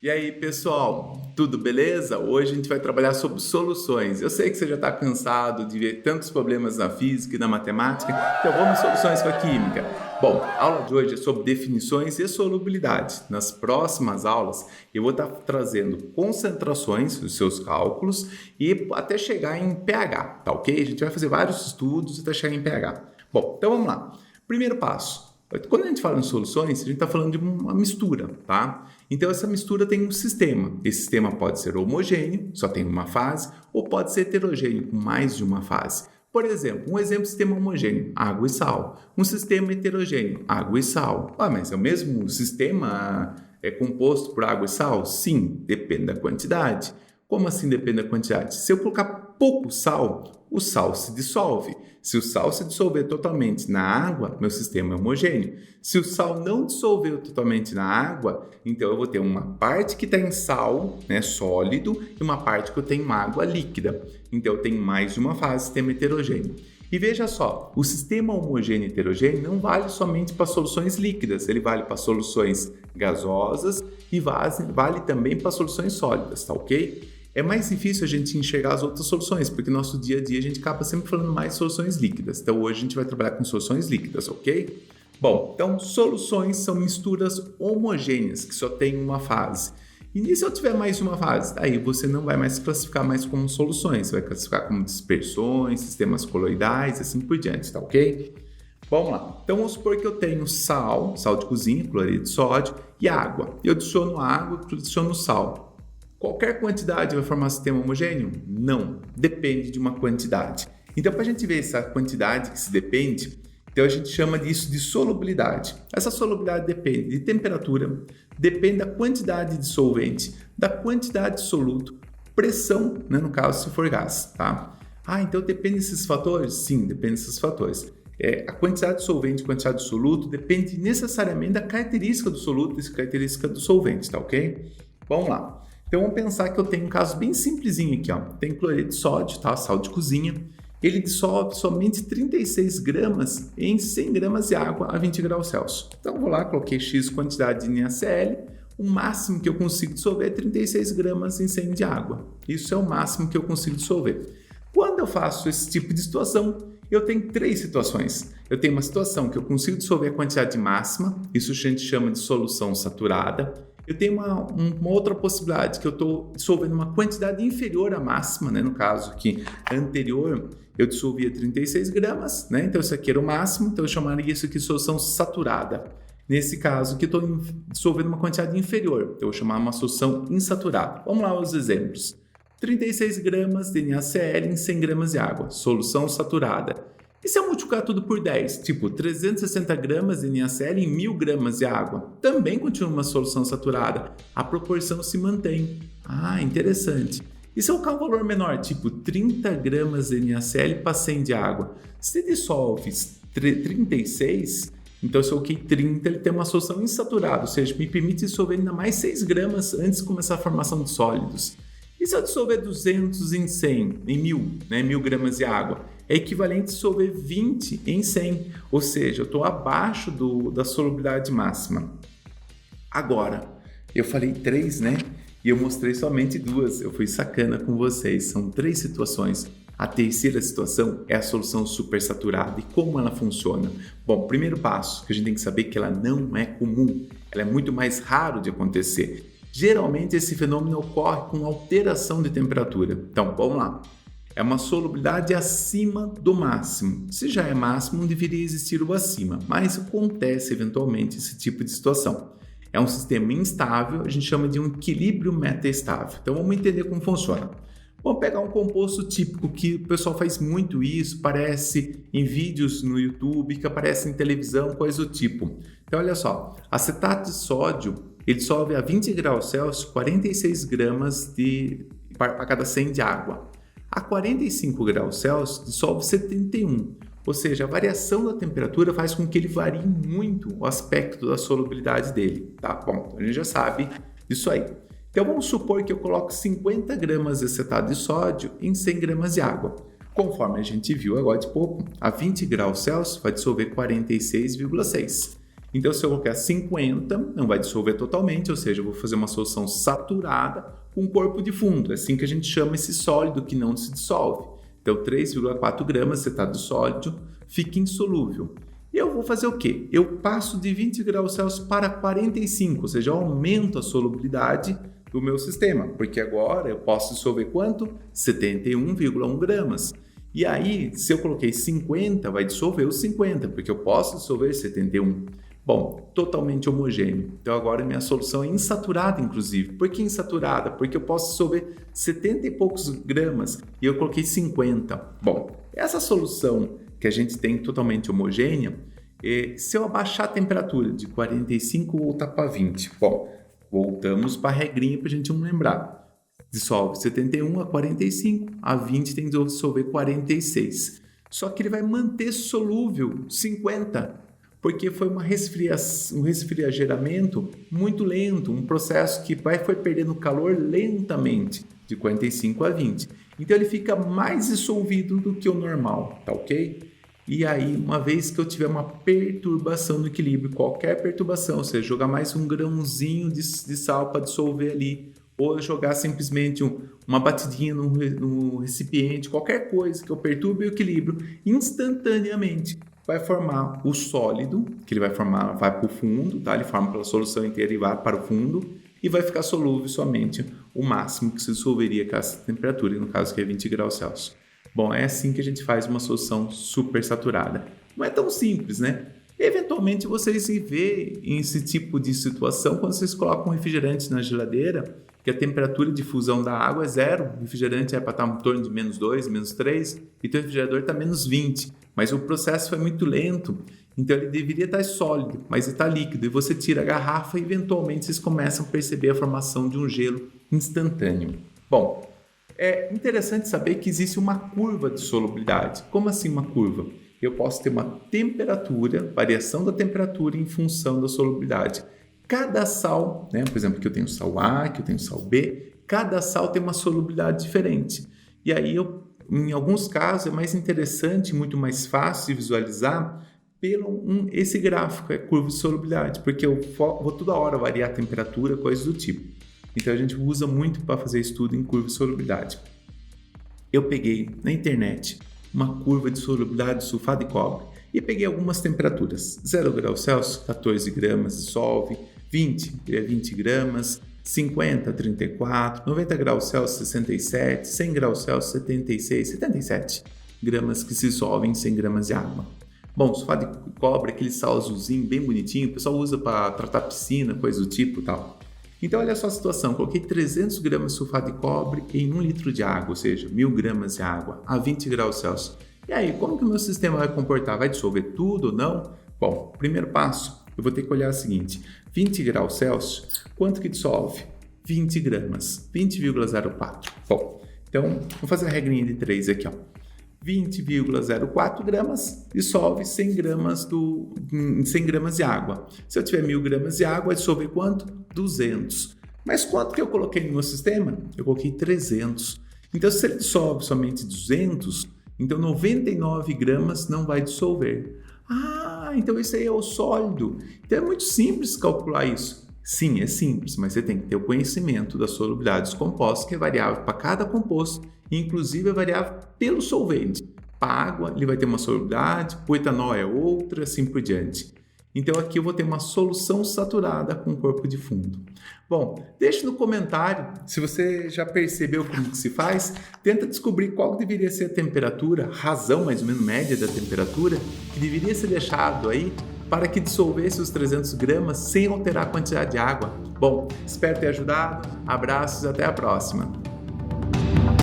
E aí, pessoal, tudo beleza? Hoje a gente vai trabalhar sobre soluções. Eu sei que você já está cansado de ver tantos problemas na física e na matemática, então vamos soluções para a química. Bom, a aula de hoje é sobre definições e solubilidade. Nas próximas aulas, eu vou estar trazendo concentrações dos seus cálculos e até chegar em pH, tá ok? A gente vai fazer vários estudos até chegar em pH. Bom, então vamos lá. Primeiro passo. Quando a gente fala em soluções, a gente está falando de uma mistura, tá? Então, essa mistura tem um sistema. Esse sistema pode ser homogêneo, só tem uma fase, ou pode ser heterogêneo, com mais de uma fase. Por exemplo, de sistema homogêneo, água e sal. Um sistema heterogêneo, água e sal. Mas é o mesmo sistema composto por água e sal? Sim, depende da quantidade. Como assim depende da quantidade? Se eu colocar pouco sal, o sal se dissolve. Se o sal se dissolver totalmente na água, meu sistema é homogêneo. Se o sal não dissolveu totalmente na água, então eu vou ter uma parte que está em sal, né, sólido, e uma parte que eu tenho água líquida. Então eu tenho mais de uma fase, sistema heterogêneo. E veja só, o sistema homogêneo e heterogêneo não vale somente para soluções líquidas, ele vale para soluções gasosas e vale também para soluções sólidas, tá ok? É mais difícil a gente enxergar as outras soluções, porque no nosso dia a dia a gente acaba sempre falando mais de soluções líquidas. Então hoje a gente vai trabalhar com soluções líquidas, ok? Bom, então soluções são misturas homogêneas, que só tem uma fase. E se eu tiver mais de uma fase, aí você não vai mais classificar mais como soluções, você vai classificar como dispersões, sistemas coloidais, assim por diante, tá ok? Vamos lá. Então vamos supor que eu tenho sal de cozinha, cloreto de sódio e água. Eu adiciono água, adiciono sal. Qualquer quantidade vai formar um sistema homogêneo? Não, depende de uma quantidade. Então, para a gente ver essa quantidade que se depende, então a gente chama disso de solubilidade. Essa solubilidade depende de temperatura, depende da quantidade de solvente, da quantidade de soluto, pressão, né, no caso se for gás, tá? Então depende desses fatores? Sim, depende desses fatores. A quantidade de solvente e quantidade de soluto depende necessariamente da característica do soluto e da característica do solvente, tá ok? Vamos lá. Então, vamos pensar que eu tenho um caso bem simplesinho aqui, ó. Tem cloreto de sódio, tá? Sal de cozinha. Ele dissolve somente 36 gramas em 100 gramas de água a 20 graus Celsius. Então, vou lá, coloquei X quantidade de NaCl. O máximo que eu consigo dissolver é 36 gramas em 100 de água. Isso é o máximo que eu consigo dissolver. Quando eu faço esse tipo de situação, eu tenho três situações. Eu tenho uma situação que eu consigo dissolver a quantidade máxima. Isso a gente chama de solução saturada. Eu tenho uma outra possibilidade, que eu estou dissolvendo uma quantidade inferior à máxima, né? No caso aqui anterior, eu dissolvia 36 gramas, né? Então isso aqui era o máximo, então eu chamaria isso aqui de solução saturada. Nesse caso aqui, eu estou dissolvendo uma quantidade inferior, então eu vou chamar uma solução insaturada. Vamos lá os exemplos. 36 gramas de NaCl em 100 gramas de água, solução saturada. E se eu multiplicar tudo por 10, tipo 360 gramas de NaCl em 1000 gramas de água, também continua uma solução saturada. A proporção se mantém. Interessante. E se eu colocar um valor menor, tipo 30 gramas de NaCl para 100 de água, se dissolve 36, então se eu coloquei 30, ele tem uma solução insaturada, ou seja, me permite dissolver ainda mais 6 gramas antes de começar a formação de sólidos. E se eu dissolver 200 em 100, em 1000, né, 1000 gramas de água, é equivalente a dissolver 20 em 100, ou seja, eu estou abaixo da solubilidade máxima. Agora, eu falei 3, né? E eu mostrei somente 2, eu fui sacana com vocês, são 3 situações. A terceira situação é a solução supersaturada. E como ela funciona? Bom, primeiro passo que a gente tem que saber que ela não é comum, ela é muito mais raro de acontecer. Geralmente esse fenômeno ocorre com alteração de temperatura. Então, vamos lá. É uma solubilidade acima do máximo. Se já é máximo, não deveria existir o acima, mas acontece eventualmente esse tipo de situação. É um sistema instável, a gente chama de um equilíbrio metaestável. Então vamos entender como funciona. Vamos pegar um composto típico que o pessoal faz muito isso, aparece em vídeos no YouTube, que aparece em televisão, coisa do tipo. Então olha só, acetato de sódio, ele dissolve a 20 graus Celsius 46 gramas para cada 100 de água. A 45 graus Celsius dissolve 71, ou seja, a variação da temperatura faz com que ele varie muito o aspecto da solubilidade dele, tá? Bom, a gente já sabe disso aí. Então vamos supor que eu coloco 50 gramas de acetato de sódio em 100 gramas de água. Conforme a gente viu agora de pouco, a 20 graus Celsius vai dissolver 46,6. Então, se eu colocar 50, não vai dissolver totalmente, ou seja, eu vou fazer uma solução saturada com corpo de fundo. É assim que a gente chama esse sólido que não se dissolve. Então, 3,4 gramas cetato de sódio fica insolúvel. E eu vou fazer o quê? Eu passo de 20 graus Celsius para 45, ou seja, eu aumento a solubilidade do meu sistema, porque agora eu posso dissolver quanto? 71,1 gramas. E aí, se eu coloquei 50, vai dissolver os 50, porque eu posso dissolver 71. Bom, totalmente homogêneo. Então agora minha solução é insaturada, inclusive. Por que insaturada? Porque eu posso dissolver 70 e poucos gramas e eu coloquei 50. Bom, essa solução que a gente tem totalmente homogênea, se eu abaixar a temperatura de 45 voltar para 20, bom, voltamos para a regrinha para a gente não lembrar. Dissolve 71 a 45, a 20 tem que dissolver 46. Só que ele vai manter solúvel 50, porque foi um resfrigeramento muito lento, um processo que foi perdendo calor lentamente, de 45 a 20. Então ele fica mais dissolvido do que o normal, tá ok? E aí, uma vez que eu tiver uma perturbação no equilíbrio, qualquer perturbação, ou seja, jogar mais um grãozinho de sal para dissolver ali, ou jogar simplesmente uma batidinha no recipiente, qualquer coisa que eu perturbe o equilíbrio, instantaneamente vai formar o sólido, que ele vai formar, vai para o fundo, tá? Ele forma pela solução inteira e vai para o fundo, e vai ficar solúvel somente o máximo que se dissolveria com essa temperatura, no caso que é 20 graus Celsius. Bom, é assim que a gente faz uma solução super saturada. Não é tão simples, né? Eventualmente vocês se vê em esse tipo de situação quando vocês colocam um refrigerante na geladeira, que a temperatura de fusão da água é zero, o refrigerante é para estar em torno de -2, -3, e o refrigerador está -20, mas o processo foi muito lento, então ele deveria estar sólido, mas ele está líquido, e você tira a garrafa e eventualmente vocês começam a perceber a formação de um gelo instantâneo. Bom, é interessante saber que existe uma curva de solubilidade. Como assim uma curva? Eu posso ter uma temperatura, variação da temperatura em função da solubilidade. Cada sal, né, por exemplo, que eu tenho sal A, que eu tenho sal B, cada sal tem uma solubilidade diferente. E aí, em alguns casos, é mais interessante, muito mais fácil de visualizar esse gráfico, é curva de solubilidade, porque eu vou toda hora variar a temperatura, coisas do tipo. Então, a gente usa muito para fazer estudo em curva de solubilidade. Eu peguei na internet uma curva de solubilidade de sulfato de cobre e peguei algumas temperaturas. 0 graus Celsius, 14 gramas, dissolve. 20 gramas. 50, 34. 90 graus Celsius, 67. 100 graus Celsius, 76, 77 gramas que se dissolvem em 100 gramas de água. Bom, sulfato de cobre, aquele sal azulzinho, bem bonitinho, o pessoal usa para tratar piscina, coisa do tipo e tal. Então, olha só a situação, coloquei 300 gramas de sulfato de cobre em 1 litro de água, ou seja, 1000 gramas de água a 20 graus Celsius. E aí, como que o meu sistema vai comportar? Vai dissolver tudo ou não? Bom, primeiro passo, eu vou ter que olhar o seguinte, 20 graus Celsius, quanto que dissolve? 20 gramas, 20,04. Bom, então, vou fazer a regrinha de 3 aqui, ó. 20,04 gramas dissolve 100 gramas de água. Se eu tiver 1000 gramas de água, vai dissolver quanto? 200. Mas quanto que eu coloquei no meu sistema? Eu coloquei 300. Então, se ele dissolve somente 200, então 99 gramas não vai dissolver. Ah, então isso aí é o sólido. Então é muito simples calcular isso. Sim, é simples, mas você tem que ter o conhecimento da solubilidade dos compostos, que é variável para cada composto, e inclusive é variável pelo solvente. Para a água, ele vai ter uma solubilidade, para o etanol é outra, assim por diante. Então aqui eu vou ter uma solução saturada com corpo de fundo. Bom, deixe no comentário se você já percebeu como que se faz. Tenta descobrir qual deveria ser a temperatura, razão mais ou menos média da temperatura, que deveria ser deixado aí para que dissolvesse os 300 gramas sem alterar a quantidade de água. Bom, espero ter ajudado. Abraços, até a próxima.